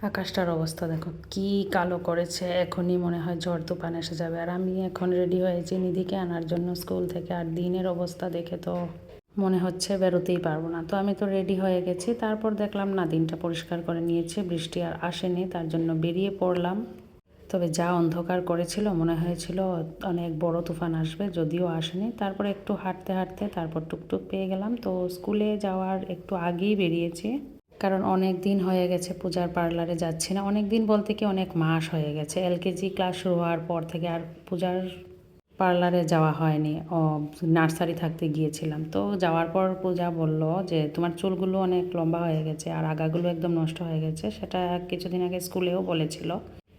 আকাশটার অবস্থা দেখো কি কালো করেছে, এখনই মনে হয় ঝড় তুফান এসে যাবে। আর আমি এখন রেডি হয়েছি নিধিকে আনার জন্য স্কুল থেকে। আর দিনের অবস্থা দেখে তো মনে হচ্ছে বেরোতেই পারবো না। তো আমি তো রেডি হয়ে গেছি, তারপর দেখলাম না দিনটা পরিষ্কার করে নিয়েছে, বৃষ্টি আর আসেনি, তার জন্য বেরিয়ে পড়লাম। তবে যা অন্ধকার করেছিল মনে হয়েছিল অনেক বড় তুফান আসবে, যদিও আসেনি। তারপর একটু হাঁটতে হাঁটতে তারপর টুকটুক পেয়ে গেলাম। তো স্কুলে যাওয়ার একটু আগেই বেরিয়েছি, কারণ অনেক দিন হয়ে গেছে পূজার পার্লারে যাচ্ছি না। অনেক দিন বলতে কি অনেক মাস হয়ে গেছে, এলকেজি ক্লাস শুরু হওয়ার পর থেকে আর পূজার পার্লারে যাওয়া হয়নি। নার্সারি থাকতে গিয়েছিলাম, তো যাওয়ার পর পূজা বলল যে তোমার চুলগুলো অনেক লম্বা হয়ে গেছে আর আগাগুলো একদম নষ্ট হয়ে গেছে। সেটা কিছুদিন আগে স্কুলেও বলেছিল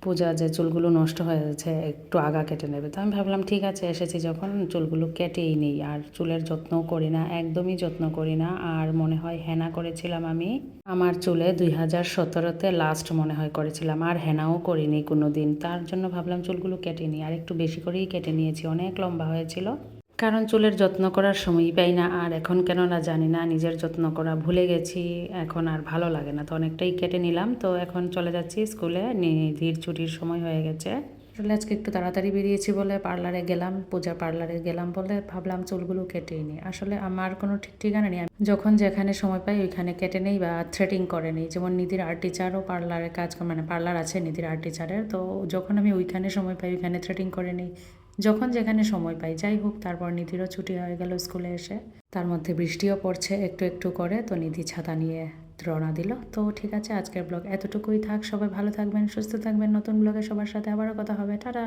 পূজা যে চুলগুলো নষ্ট হয়ে গেছে, একটু আগা কেটে নেবে। তো আমি ভাবলাম ঠিক আছে, এসেছি যখন চুলগুলো কেটেই নেই। আর চুলের যত্নও করি না, একদমই যত্ন করি না। আর মনে হয় হেনা করেছিলাম আমি আমার চুলে 2017-তে লাস্ট মনে হয় করেছিলাম, আর হেনাও করিনি কোনো দিন। তার জন্য ভাবলাম চুলগুলো কেটে নিই, আর একটু বেশি করেই কেটে নিয়েছি, অনেক লম্বা হয়েছিল। কারণ চুলের যত্ন করার সময়ই পাই না। আর এখন কেন না জানি না, নিজের যত্ন করা ভুলে গেছি, এখন আর ভালো লাগে না। তো অনেকটাই কেটে নিলাম। তো এখন চলে যাচ্ছি স্কুলে, নিধির ছুটির সময় হয়ে গেছে। আসলে আজকে একটু তাড়াতাড়ি বেরিয়েছি বলে পার্লারে গেলাম, পূজা পার্লারে গেলাম বলে ভাবলাম চুলগুলো কেটেই নিই। আসলে আমার কোনো ঠিক ঠিকানা নেই, আমি যখন যেখানে সময় পাই ওইখানে কেটে নেই বা থ্রেডিং করে নেই। যেমন নিধির আর্ট টিচারও পার্লারে কাজ, মানে পার্লার আছে নিধির আর্ট টিচারের, তো যখন আমি ওইখানে সময় পাই ওইখানে থ্রেডিং করে নেই, যখন যেখানে সময় পাই। যাই হোক, তারপর নিধিরও ছুটি হয়ে গেল স্কুলে এসে। তার মধ্যে বৃষ্টিও পড়ছে একটু একটু করে, তো নিধি ছাতা নিয়ে রওনা দিল। তো ঠিক আছে, আজকের ব্লগ এতটুকুই থাক। সবাই ভালো থাকবেন, সুস্থ থাকবেন। নতুন ব্লগে সবার সাথে আবারও কথা হবে। টাটা।